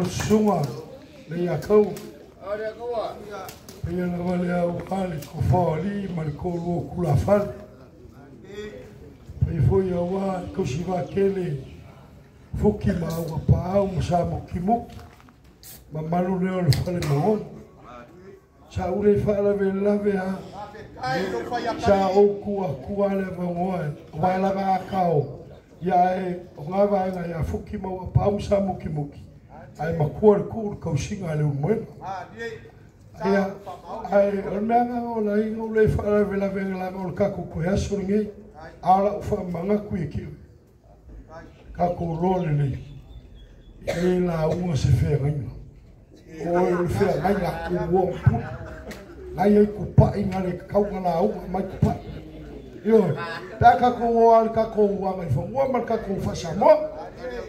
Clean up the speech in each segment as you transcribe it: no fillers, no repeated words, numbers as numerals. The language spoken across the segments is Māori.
sunga le akau ia na wale au hali ko fali mal ko lo kula fal pai foi awa ko siva kele foki ma wa pa o sa mo kimu ma malu le o fale mo sa ure fala ve la ve a sa o ku le mo wa la ga kao ya e nga va ya foki ma wa pa o sa mo kimu ai makua ku ko singa le mo ia ai ormanga o lai o le fara vela vela o ka ko ko aso ngi ala fa manga ku ki ka ko role le e la u se fe ngi o le fe ngai la ku wo pu ai ku pa inga le ka ngala u mai ku pa yo ta ka ko al ka ko wa mai fo wa mar ka ko fa sa mo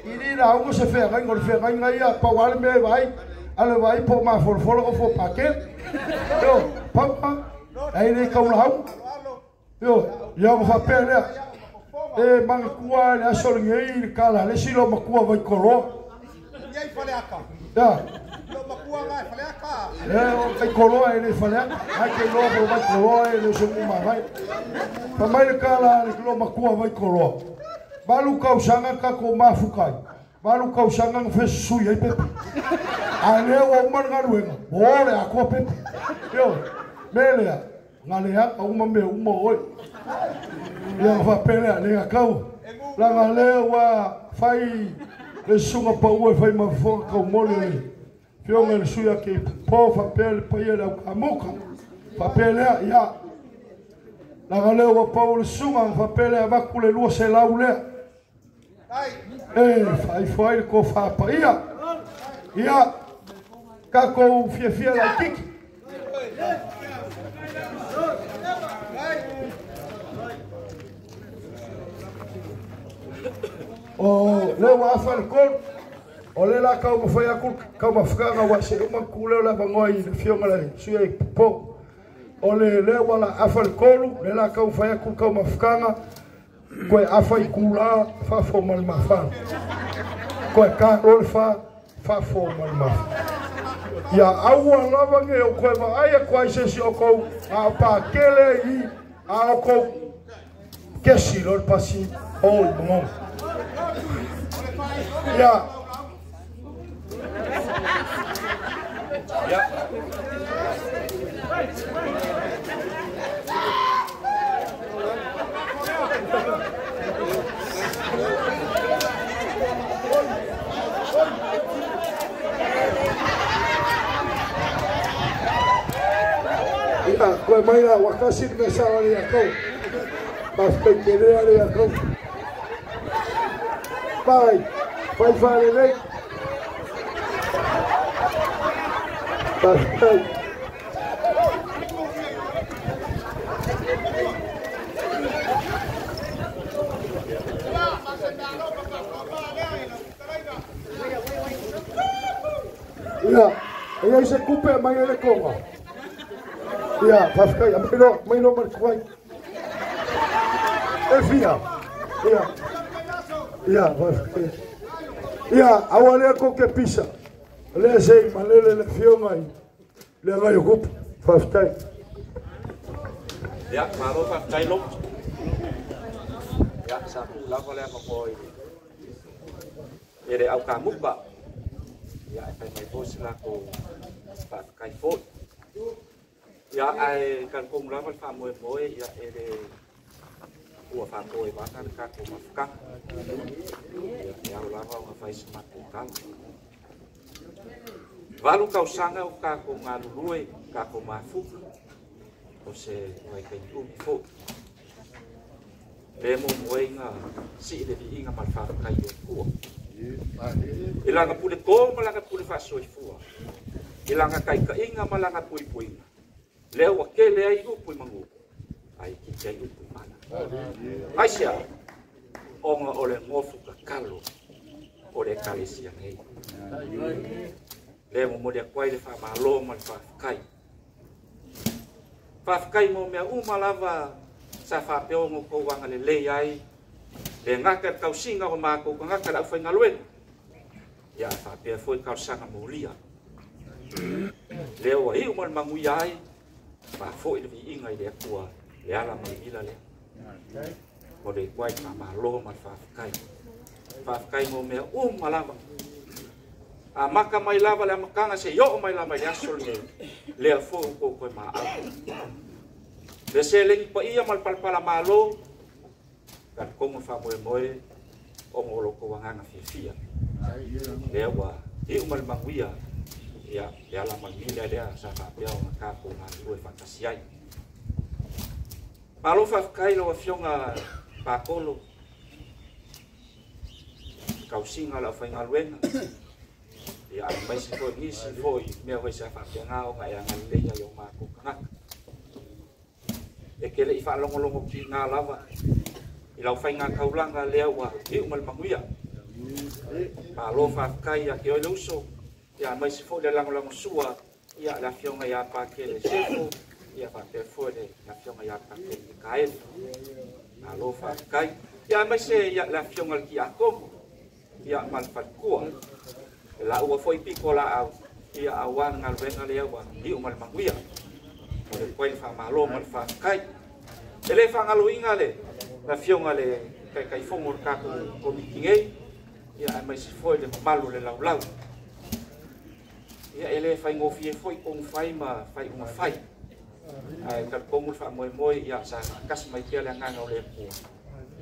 ini la u se fe ngai ngol fe ngai ya pa wal me vai ale vai po ma for ko fo paket yo papa ai le ka ulau yo ko fa pele e mang kua le asol ngei kala le silo makua vai kolo ngei fale aka ya lo makua ngai fale aka o kai kolo ai le fale ai ke lo ko vai kolo ai le so ma vai pa mai le kala le lo makua vai kolo balu ka usanga ka ko mafukai balu ka usanga fe su ai pe ale o man ngaruenga ole ako pe yo mele ngale ya o mame o mo ya fa pele le akau la ngale wa fai le sunga pa o fai ma fo ko mole fio ngel suya ke po fa pele pa ya ka muka fa pele ya la ngale wa pa o sunga fa pele va ku le lu se la ule fai ko fa pa ya kako fia la kiki o le wa fal kon o le la ka mo foi akul ka ma fkanga wa se uma kule la bangoi le fio ngala suye po o le wala afal kolu le la ka foi akul ka ma fkanga ko afai kula fa fo mal ma fa ko ka rolfa fa fo mal ma ya aua lava nge o koe ma aia koe se si o kou a pa kele i a o kou kesi lor pasi o mo ya koe mai la wakasi me sala le akau pas pe kele le akau pai fale le pas pai ya se kupe mai le konga ya paskai mai no mar kwai fia ya paskai ya awale ko ke pisa le sei malele le fio mai le ngai kup paskai ya malo paskai lo ya sa la ko le ko poi ere au kamu ba ya ai bos la ko paskai fo ya ai kan kum la fa moe ya ere ua fa moe ba kan ka ko mafka ya la va fa isma kan valu ka usanga o ka ko ngalului ka ko mafu o se mai kai tu fo le mo moe nga si le di nga mal fa kai ko ilanga pule ko malanga pule fa so fu ilanga kai ka inga malanga pui pui leo akele ai upu mangu ai ki kai upu mana asia onga ole ngofu ka kalo ole kalisia ngai le mo dia kwai le fa malo man fa kai mo me uma lava sa fa pe ngo ko wanga le ai le ngaka kau singa o ma ko ngaka la fa ngalwen ia whapea foi kausanga maulia. Leo hi umal mangui ai, ma foi le inga le kua le ala malila le. Mo le kwai ka malo ma whafkai. Whafkai mo mea malama. A maka mai lava le makanga se yo mai lava ya sol le fo ko ko ma a. Le se le pa ia mal palpala malo. Kan komo fa moe o ngolo ko wanga fia. Le wa hi umal manguia ya ya la manguia dia sa fa pia o ka ko ma ko fantasiai. Malo whafkai lo fionga pakolo. Kausinga la whainga luenga. Ia mai se foi ngisi foi mea hoi sa whapia o ngai anga leia i o mako kanaka. E kele I whaalongolongo ki ngā lava. I lau whainga kaulanga lea ua i umal manguia. Ma lo whafkai a ke oi lauso. Ia mai se foi le langolango sua. Ia la fionga ia pakele sefo. Ia whapia foi le la fionga ia pakele kaele. Ma lo whafkai. Ia mai se ia la fionga ki a komo. Ia malwhatkua. La ua foi piko la au ia awan ngal wenga le wa I umal manguia o le kwai fa malo mal fa kai ele fa ngalo inga le la fionga le kai fongo ka ko mikinge ia mai se foi le malo le lau ia ele fa ngofie foi kong fai ma fai uma fai ai ka kong fa moi ia sa kas mai pia le nganga le pu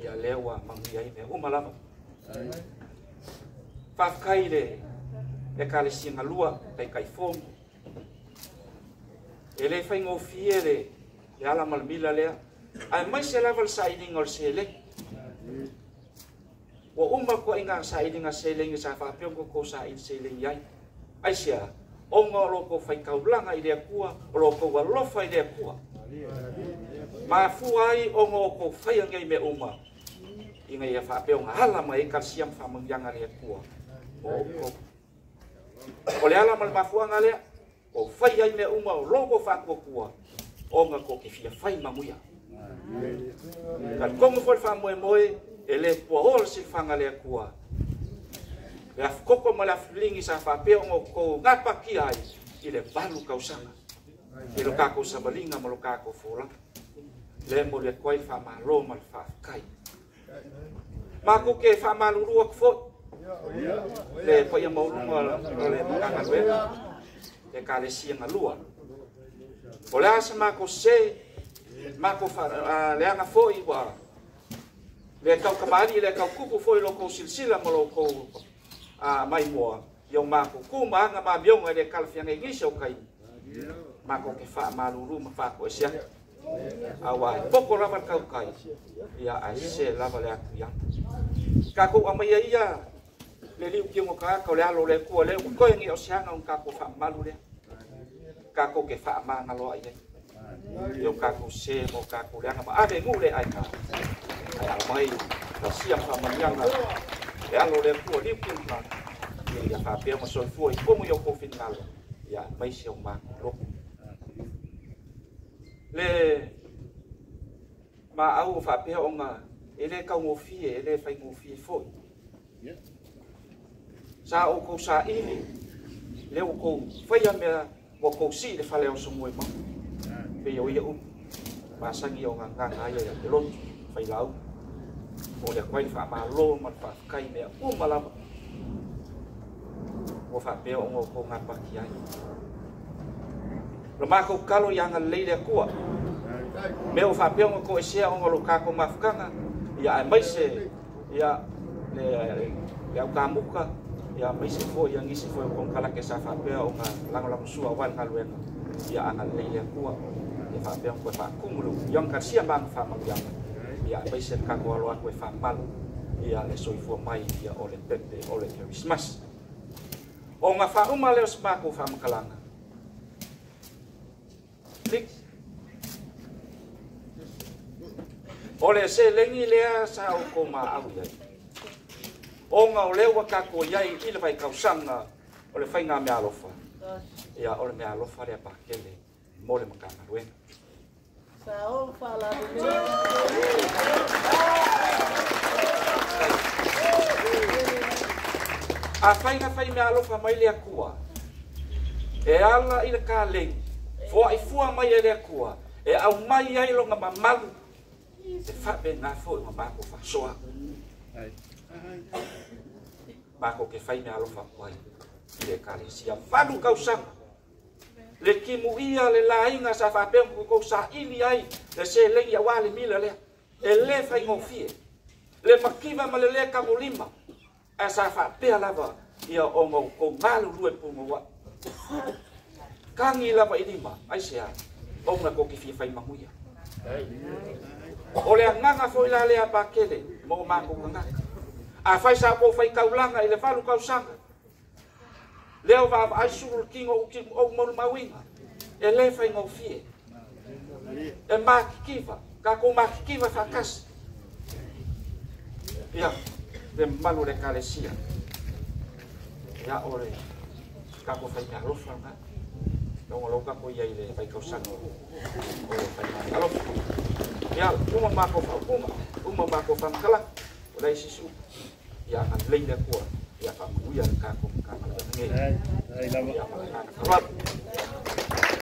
ia lewa manguia I me umalama fa kai le e kale singa lua kai fongo ele fai ngofie le ala malmila lea ai mai se level siding or sele o ko inga siding a sele ngi sa fa piongo ko sa in sele yai ai sia o ngolo ko fai kaulanga I le kua lo ko walo fai le kua ma fuai o ko fai ngai me inga ia fa pionga hala mai kalsiam fa mangyanga le kua o le ala mal mafuanga lea o fai ai me o logo fa kokua o nga ko ke fia fai mamuia kan kongo foi fa moe ele po ol si fanga le kua la koko mala flingi sa fa pe o ko ngapa ki ai I le balu kausanga I lo kako sabalinga mo lo kako fola le mo le koi fa malo mal fa kai ma ko ke fa malu ruak fo le po ia mau lunga le kanga le le kale sianga lua o le asa mako se mako fa le anga foi wa le kau kamari le kau kupu foi lo ko silsila mo lo ko mai moa yo mako kuma anga ma bionga le kalfianga ngisi o kai mako ke fa maluru ma fa ko sia awa poko lava kau kai ia aise lava le akuia kako amaya ia le liu ki mo ka le alo le ku le ko ngi o sianga un kako fa malu le kako ke fa ma ngalo ai yo kako se mo kako le ma ave ngule ai ka ai mai ka sia fa manyanga le alo le ku liu ki ma ia fa pe mo so fu ko mo yo ko final ia mai se o ma ro le ma au fa pe o nga ele ka mo fie ele fa mo fie fo sa o ko sa ini le o ko fai me o ko si le fale o so moi ma pe yo ia ma sangi o nga nga ia te lo fai lau o le kwai fa ma lo ma fa kai me o mala o fa pe o ko nga pa ki ai lo ma ko kalo yang le le ko me o fa pe o ko sia o lo ka ko mafkanga ia mai se ia le ka muka ia mai se foi yang isi foi kon kala ke sa fa pe o nga lang sua wan kalwen ia ana le ko ia fa pe ko fa kumulu yang ka sia bang fa ma ia mai se ka ko lo ko fa mal ia le soi fo mai ia o le pepe o le Christmas o nga fa uma le sma ko fa makalanga klik ole se lengi lea sa o ko ma au ia o nga o lewa ka ko iai I le vai kausanga o le whainga mea alofa ia o le mea alofa rea pakele mo le makanga ruenga sa o fala A fai me alofa mai le akua. E ala i le kālei. Fua i fua mai e le akua. E au mai ai longa mamalu. E whape ngā fo i mamako whasoa. Mako ke fai me alofa kuai. I le kālesia. Whanu kausanga. Le kimu ia le lainga sa whape ko sa ili ai. Le se lengi a wale mila lea. E le fai ngofie. Le makiva ma le lea kamulima. A sa whapea lava. Ia o ngau ko ngalu rue punga wa. Kangi lava i lima. Ai sea. O nga ko ki fia fai mahuia. O le nganga fo ila lea pakele. Mo mako ngaka. A fai sa ko fai kaulanga i le falu kausanga. Leo va ai suru kingo o mo mawinga. E le fai ngofie. E makikiva. Ka ko makikiva fakas. Ia. Le malu le kalesia. Ya ore. Ka ko fai me alofa nga. Nongo loka ko ia ile fai kausanga. O fai alofa. Ya, uma mako fa kala. Olai sisu. Ya an leina kuat. Ya fa muia ka ko ka nge. Ai lama. Ya